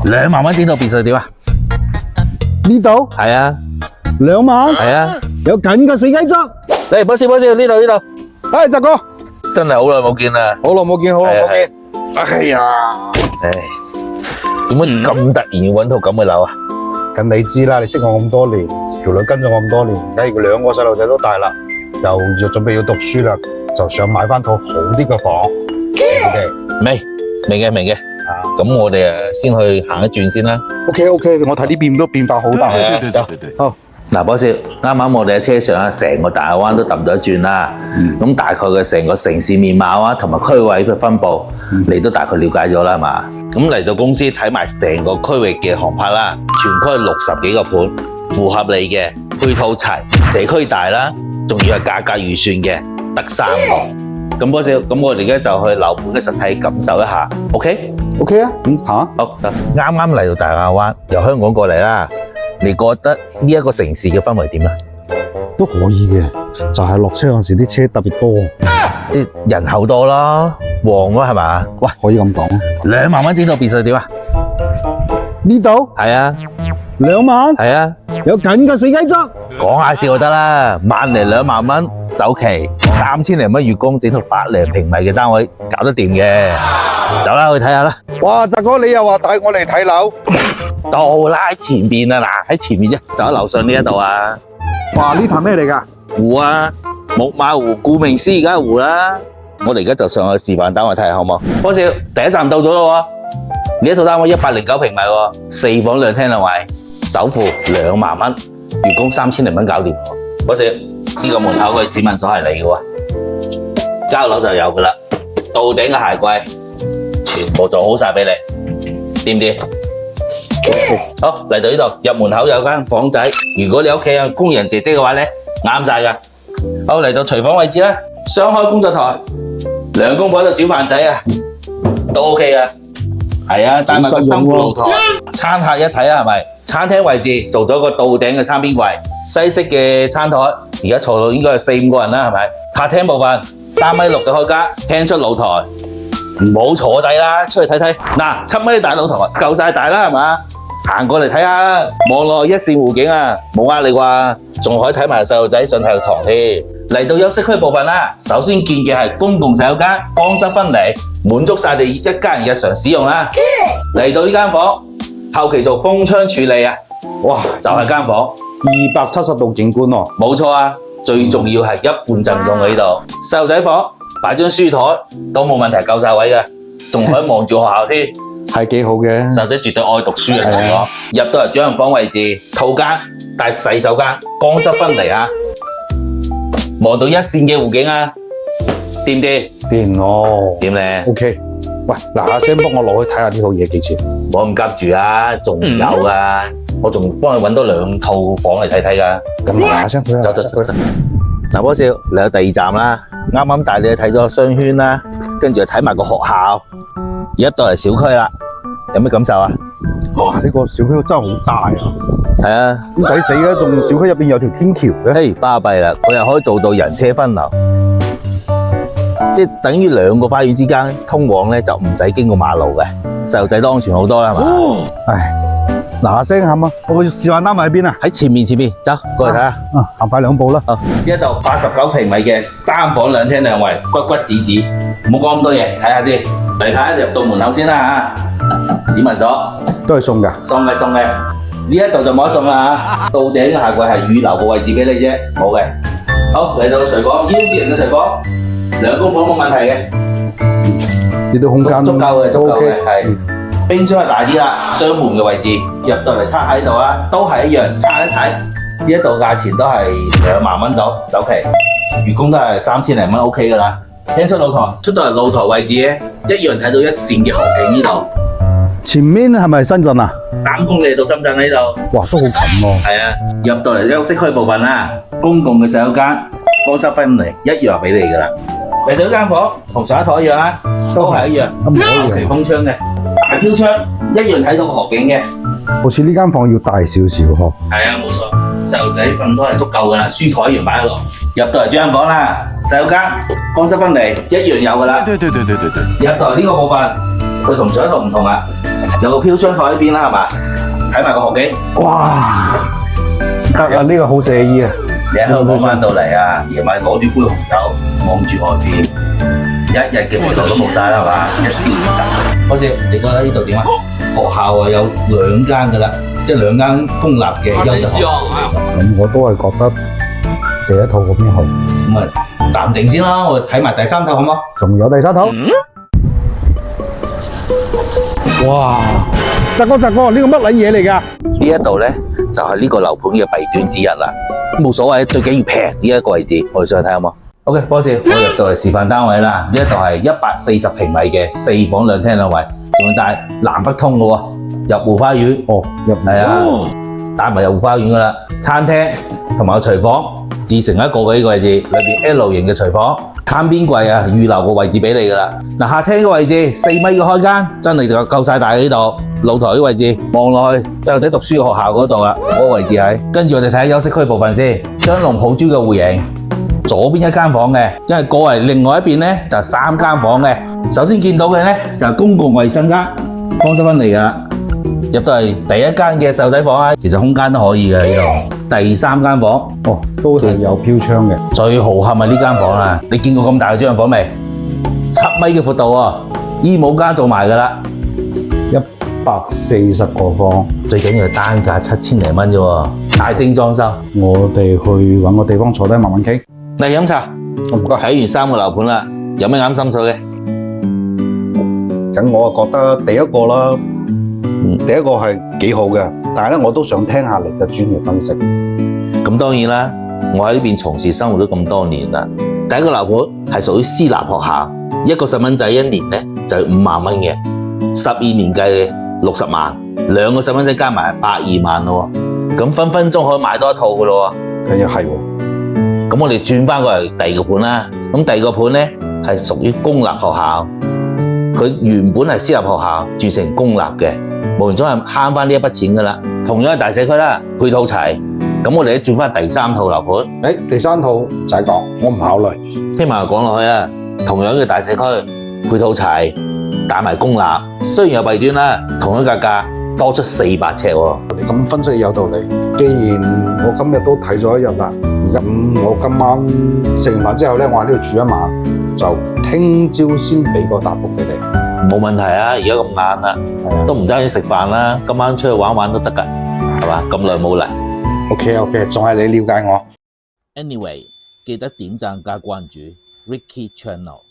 2萬蚊整套別墅點啊？呢度係啊， 2萬，係啊。有緊嘅死雞汁。嚟，波士呢度，哎，澤哥，真係好耐冇見啦。好耐冇見，好耐冇見。哎呀，唉，點解咁突然要揾套咁嘅樓啊？咁你知啦，你識我咁多年，條女跟咗我咁多年，而家2個細路仔都大啦，又準備要讀書啦，就想買翻套好啲嘅房。明嘅。咁我哋先去行一轉先啦。 OK， 我睇呢邊都變化好大。對。好。嗱，波少，啱啱我哋喺車上啊，成個大亞灣都揼咗一轉啦。咁大概嘅成個城市面貌啊，同埋區位嘅分佈，你都大概了解咗啦，係嘛？咁嚟到公司睇埋成個區域嘅航拍啦，全區60幾個盤，符合你嘅配套齊，社區大啦，仲要係價格預算嘅，得3個。咁波少，咁我哋而家就去樓盤嘅實體感受一下 ，OK？ OK 啊，行啊。好，啱啱嚟到大亞灣，由香港過嚟啦。你覺得呢一個城市嘅氛圍點啊？都可以嘅，就係落車嗰陣時啲車特別多，即係人口多啦，旺咯係嘛？喂，可以咁講。 2萬蚊整套別墅點啊？呢度係啊， 2萬，係啊，有緊嘅死雞汁。講下笑就得啦，萬零2萬蚊首期，3000零蚊月供，整套100零平米嘅單位，搞得掂嘅。走啦，去睇下啦。哇，澤哥你又話帶我嚟睇樓？到啦，喺前邊啊，嗱喺前面啫，就喺樓上呢一度啊。哇，呢壇咩嚟噶？湖啊，木馬湖，顧名思義梗係湖啦。我哋而家就上去示範單位睇下好唔好？波少，第一站到咗咯喎，呢一套單位109平米喎，4房2廳2衛，首付2萬蚊，月供3000零蚊搞掂。波少，呢個門口嘅指紋鎖係你嘅喎，交樓就有噶啦，到頂嘅鞋櫃全部做好晒俾你，掂唔掂？好，嚟到呢度，入門口有間房仔，如果你屋企有工人姐姐嘅話呢，啱晒噶。好，嚟到廚房位置啦，雙開工作台，2公婆喺度煮飯仔啊，都 OK 噶。係啊，帶埋個新露台，餐客一睇啊，係咪？餐廳位置做咗個到頂嘅餐邊櫃，西式嘅餐台，而家坐到應該係4、5個人啦，係咪？客廳部分3.6米嘅開間，廳出露台，唔好坐低啦，出去睇睇。嗱，7米大露台夠晒大啦，係嘛？行過嚟睇下啦，望落一線湖景啊，冇呃你啩，仲可以睇埋細路仔上體育堂添。嚟到休息區部分啦，首先見嘅係公共洗手間，乾濕分離，滿足晒你一家人日常使用啦。嚟到呢間房，後期做風窗處理啊，哇，就係間房270度景觀喎。冇錯啊，最重要係一半贈送喺呢度。細路仔房擺張書台都冇問題，夠晒位嘅，仲可以望住學校添。係幾好嘅，細路仔絕對愛讀書啊！同你講，入到嚟主人房位置，套間帶洗手間，乾濕分離啊！望到一線嘅湖景啊，掂唔掂？掂咯，點咧 ？OK，喂，嗱聲幫我攞去睇下呢套嘢幾錢？冇咁急住啊，仲有噶，我仲幫你搵多2套房嚟睇睇噶。咁嗱聲佢啦，走。嗱，波少嚟到第2站啦，啱啱帶你去睇咗商圈啦，跟住又睇埋個學校，而家到嚟小區啦。有咩感受啊？哇！呢個小區真係好大啊！係啊，咁抵死嘅，仲小區入邊有條天橋嘅。嘿，巴閉啦！佢又可以做到人車分流，即係等於2個花園之間通往咧，就唔使經過馬路嘅，細路仔都安全好多啦，係嘛？唉，嗱聲喊啊！我個示範單位喺邊啊？喺前面，走過嚟睇下。行快2步啦。呢一度89平米嘅3房2廳2衛，骨子子，唔好講咁多嘢，睇下先。嚟睇下入到門口先啦嚇，指紋鎖都係送㗎。送嘅，呢一度就冇得送啦嚇，到頂嘅鞋櫃係預留個位置俾你啫，冇嘅。好，嚟到廚房，腰節型嘅廚房，2公婆冇問題嘅，呢度空間足夠嘅，OK 係。冰箱係大啲啦，雙門嘅位置，入到嚟測喺度啦，都係一樣，測一睇，呢一度價錢都係2萬蚊到首期，月供都係3000零蚊 OK 㗎啦。廳出露台，出到嚟露台位置咧，一樣睇到一線嘅河景呢度。前面係咪深圳啊？3公里到深圳呢度。哇，都好近喎。係啊，入到嚟休息區部分啦，公共嘅洗手間，乾濕分離，一樣俾你㗎啦。嚟到呢間房，同上一台一樣啦，都係一樣，後期封窗嘅，大飄窗，一樣睇到個河景嘅。好似呢間房要大少少嗬。係啊，冇錯。細路仔瞓都係足夠㗎啦，書台一樣擺喺度。入到嚟主人房啦，洗手間、乾濕分離一樣有㗎啦。對。入到嚟呢個部分，佢同上一套唔同啦，有個飄窗台喺邊啦，係嘛？睇埋個河景。哇！得啊，呢個好寫意啊！你喺香港翻到嚟啊，夜晚攞住杯紅酒，望住外邊，一日嘅疲勞都冇晒啦，係嘛？一朝已晨。好少，你覺得呢度點啊？學校啊有2間噶啦，即係2間公立嘅優質學校。咁我都係覺得第一套嗰邊好。咁啊，暫定先啦，我睇埋第3套好冇？仲有第3套？哇！澤哥，呢個乜撚嘢嚟㗎？呢一度咧就係呢個樓盤嘅弊端之一啦。冇所謂，最緊要平呢一個位置，我哋上去睇好冇 ？OK， 波少，我入到嚟示範單位啦。呢一度係140平米嘅4房2廳2衛，仲要帶南北通嘅喎，入戶花園。哦，係啊，帶埋入戶花園噶啦。餐廳同埋個廚房自成一個嘅呢個位置，裏邊 L 型嘅廚房，餐邊櫃啊預留個位置俾你噶啦。嗱，客廳嘅位置4米嘅開間，真係夠晒大嘅呢度。露台嘅位置望落去，細路仔讀書嘅學校嗰度啊，嗰個位置係。跟住我哋睇下休息區部分先，雙龍抱珠嘅戶型，左邊1間房嘅，因為過嚟另外一邊咧就係3間房嘅。首先見到嘅咧就係公共衛生間，裝修翻嚟噶。入到嚟第1間嘅細路仔房啊，其實空間都可以嘅呢度。第3間房，哦，都係有飄窗嘅。最豪華係呢間房啦，你見過咁大嘅張房未？7米嘅闊度喎，衣帽間做埋噶啦。140個房，最緊要係單價7000零蚊啫喎，大精裝修。我哋去揾個地方坐低慢慢傾。嚟飲茶，唔該。睇完3個樓盤啦，有咩啱心水嘅？咁我啊覺得第一個啦，第一個係幾好嘅，但係咧我都想聽下你嘅專業分析。咁當然啦，我喺呢邊從事生活都咁多年啦。第一個樓盤係屬於私立學校，一個細蚊仔1年咧就係5萬蚊嘅，12年計60萬，2個細蚊仔加埋120萬咯。咁分分鐘可以買多一套噶咯。咁又係喎。咁我哋轉翻過嚟第2個盤啦。咁第2個盤咧係屬於公立學校，佢原本係私立學校轉成公立嘅，無形中係慳翻呢一筆錢噶啦。同樣係大社區啦，配套齊。咁我哋轉翻第3套樓盤。第3套唔使講，我唔考慮。聽埋講落去啊，同樣嘅大社區，配套齊，帶埋公立，雖然有弊端啦，同一價格多出400尺喎。你咁分析有道理。既然我今日都睇咗1日啦，咁我今晚食完飯之後咧，我喺呢度住1晚，就聽朝先俾個答覆俾你。冇問題啊，而家咁晏啦，都唔單止食飯啦，今晚出去玩玩都得㗎，係嘛？咁耐冇嚟。OK， 仲係你了解我。Anyway，記得點讚加關注 Ricky Channel。